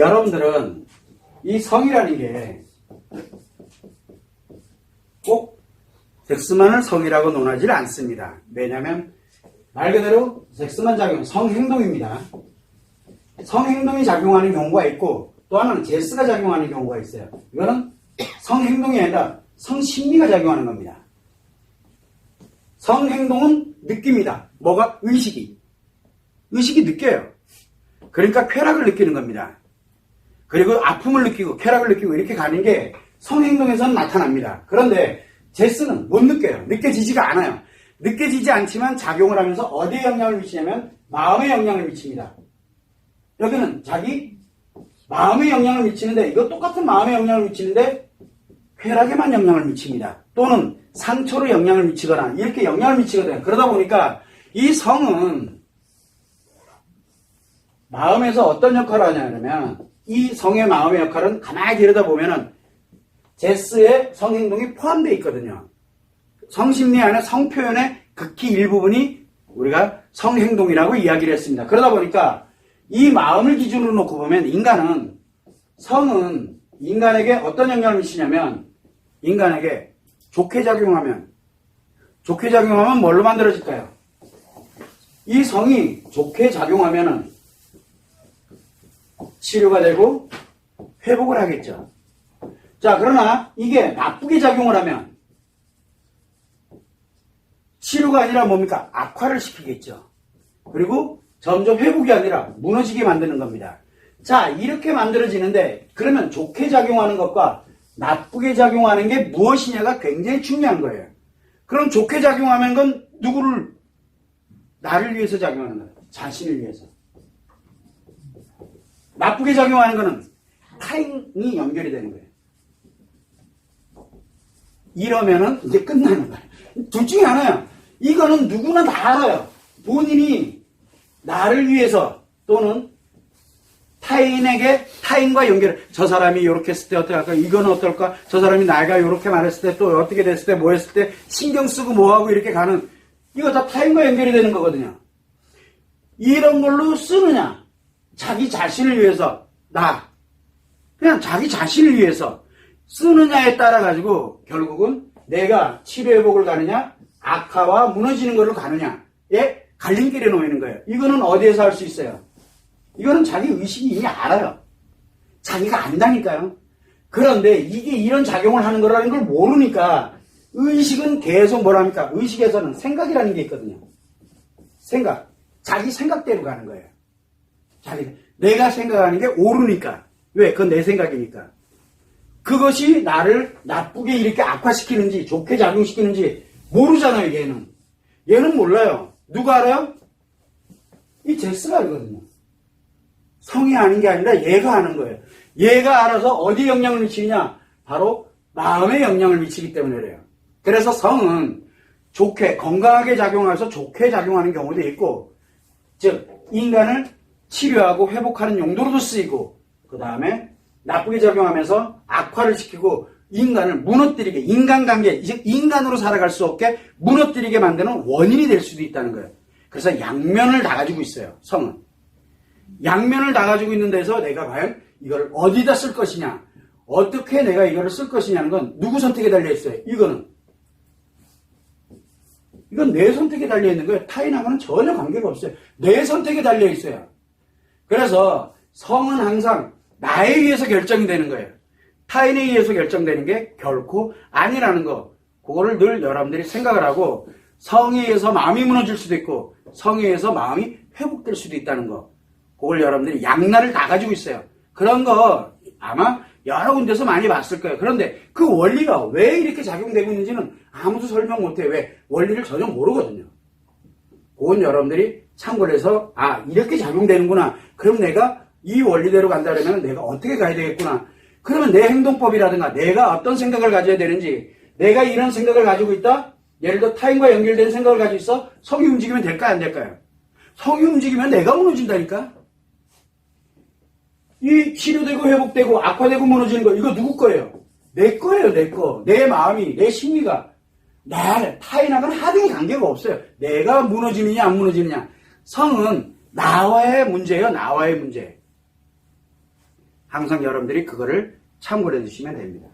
여러분들은 이 성이라는 게 꼭 섹스만을 성이라고 논하지 않습니다. 왜냐하면 말 그대로 섹스만 작용, 성행동입니다. 성행동이 작용하는 경우가 있고 또 하나는 제스가 작용하는 경우가 있어요. 이거는 성행동이 아니라 성심리가 작용하는 겁니다. 성행동은 느낍니다. 뭐가? 의식이 느껴요. 그러니까 쾌락을 느끼는 겁니다. 그리고 아픔을 느끼고 쾌락을 느끼고 이렇게 가는 게 성행동에서는 나타납니다. 그런데 제스는 못 느껴요. 느껴지지가 않아요. 느껴지지 않지만 작용을 하면서 어디에 영향을 미치냐면 마음에 영향을 미칩니다. 여기는 자기 마음에 영향을 미치는데 이거 똑같은 마음에 영향을 미치는데 쾌락에만 영향을 미칩니다. 또는 상처로 영향을 미치거나 이렇게 영향을 미치거든요. 그러다 보니까 이 성은 마음에서 어떤 역할을 하냐면 이 성의 마음의 역할은 가만히 들여다보면은 제스의 성행동이 포함되어 있거든요. 성심리 안에 성표현의 극히 일부분이 우리가 성행동이라고 이야기를 했습니다. 그러다 보니까 이 마음을 기준으로 놓고 보면 인간은 성은 인간에게 어떤 영향을 미치냐면 인간에게 좋게 작용하면 뭘로 만들어질까요? 이 성이 좋게 작용하면은 치료가 되고 회복을 하겠죠. 자, 그러나 이게 나쁘게 작용을 하면 치료가 아니라 뭡니까? 악화를 시키겠죠. 그리고 점점 회복이 아니라 무너지게 만드는 겁니다. 자, 이렇게 만들어지는데 그러면 좋게 작용하는 것과 나쁘게 작용하는 게 무엇이냐가 굉장히 중요한 거예요. 그럼 좋게 작용하는 건 누구를? 나를 위해서 작용하는 거예요. 자신을 위해서. 나쁘게 작용하는 거는 타인이 연결이 되는 거예요. 이러면은 이제 끝나는 거예요. 둘 중에 하나예요. 이거는 누구나 다 알아요. 본인이 나를 위해서 또는 타인과 연결, 저 사람이 이렇게 했을 때 어떻게 할까? 이거는 어떨까? 저 사람이 내가 이렇게 말했을 때 또 어떻게 됐을 때 뭐 했을 때 신경 쓰고 뭐 하고 이렇게 가는 이거 다 타인과 연결이 되는 거거든요. 이런 걸로 쓰느냐? 자기 자신을 위해서 그냥 자기 자신을 위해서 쓰느냐에 따라 가지고 결국은 내가 치료 회복을 가느냐 악화와 무너지는 걸로 가느냐에 갈림길에 놓이는 거예요. 이거는 어디에서 할 수 있어요? 이거는 자기 의식이 이미 알아요. 자기가 안다니까요. 그런데 이게 이런 작용을 하는 거라는 걸 모르니까 의식은 계속 뭐랍니까? 의식에서는 생각이라는 게 있거든요. 자기 생각대로 가는 거예요. 내가 생각하는 게 옳으니까. 왜? 그건 내 생각이니까. 그것이 나를 나쁘게 이렇게 악화시키는지 좋게 작용시키는지 모르잖아요. 얘는 몰라요. 누가 알아요? 이 제스가 알거든요. 성이 아닌 게 아니라 얘가 아는 거예요. 얘가 알아서 어디에 영향을 미치느냐? 바로 마음에 영향을 미치기 때문에 그래요. 그래서 성은 좋게 건강하게 작용해서 좋게 작용하는 경우도 있고 즉 인간을 치료하고 회복하는 용도로도 쓰이고 그 다음에 나쁘게 작용하면서 악화를 시키고 인간을 무너뜨리게 인간관계 즉 인간으로 살아갈 수 없게 무너뜨리게 만드는 원인이 될 수도 있다는 거예요. 그래서 양면을 다 가지고 있어요. 성은. 양면을 다 가지고 있는 데서 내가 과연 이걸 어디다 쓸 것이냐 어떻게 내가 이거를 쓸 것이냐는 건 누구 선택에 달려있어요. 이건 내 선택에 달려있는 거예요. 타인하고는 전혀 관계가 없어요. 내 선택에 달려있어요. 그래서 성은 항상 나에 의해서 결정이 되는 거예요. 타인에 의해서 결정되는 게 결코 아니라는 거. 그거를 늘 여러분들이 생각을 하고 성에 의해서 마음이 무너질 수도 있고 성에 의해서 마음이 회복될 수도 있다는 거. 그걸 여러분들이 양날을 다 가지고 있어요. 그런 거 아마 여러 군데서 많이 봤을 거예요. 그런데 그 원리가 왜 이렇게 작용되고 있는지는 아무도 설명 못해요. 왜? 원리를 전혀 모르거든요. 그건 여러분들이 참고를 해서 이렇게 작용되는구나. 그럼 내가 이 원리대로 간다면 내가 어떻게 가야 되겠구나. 그러면 내 행동법이라든가 내가 어떤 생각을 가져야 되는지 내가 이런 생각을 가지고 있다? 예를 들어 타인과 연결된 생각을 가지고 있어? 성이 움직이면 될까요? 안 될까요? 성이 움직이면 내가 무너진다니까? 이 치료되고 회복되고 악화되고 무너지는 거 이거 누구 거예요? 내 거예요. 내 거. 내 마음이 내 심리가 타인하고는 하등의 관계가 없어요. 내가 무너지느냐 안 무너지느냐. 성은 나와의 문제예요. 나와의 문제. 항상 여러분들이 그거를 참고해 주시면 됩니다.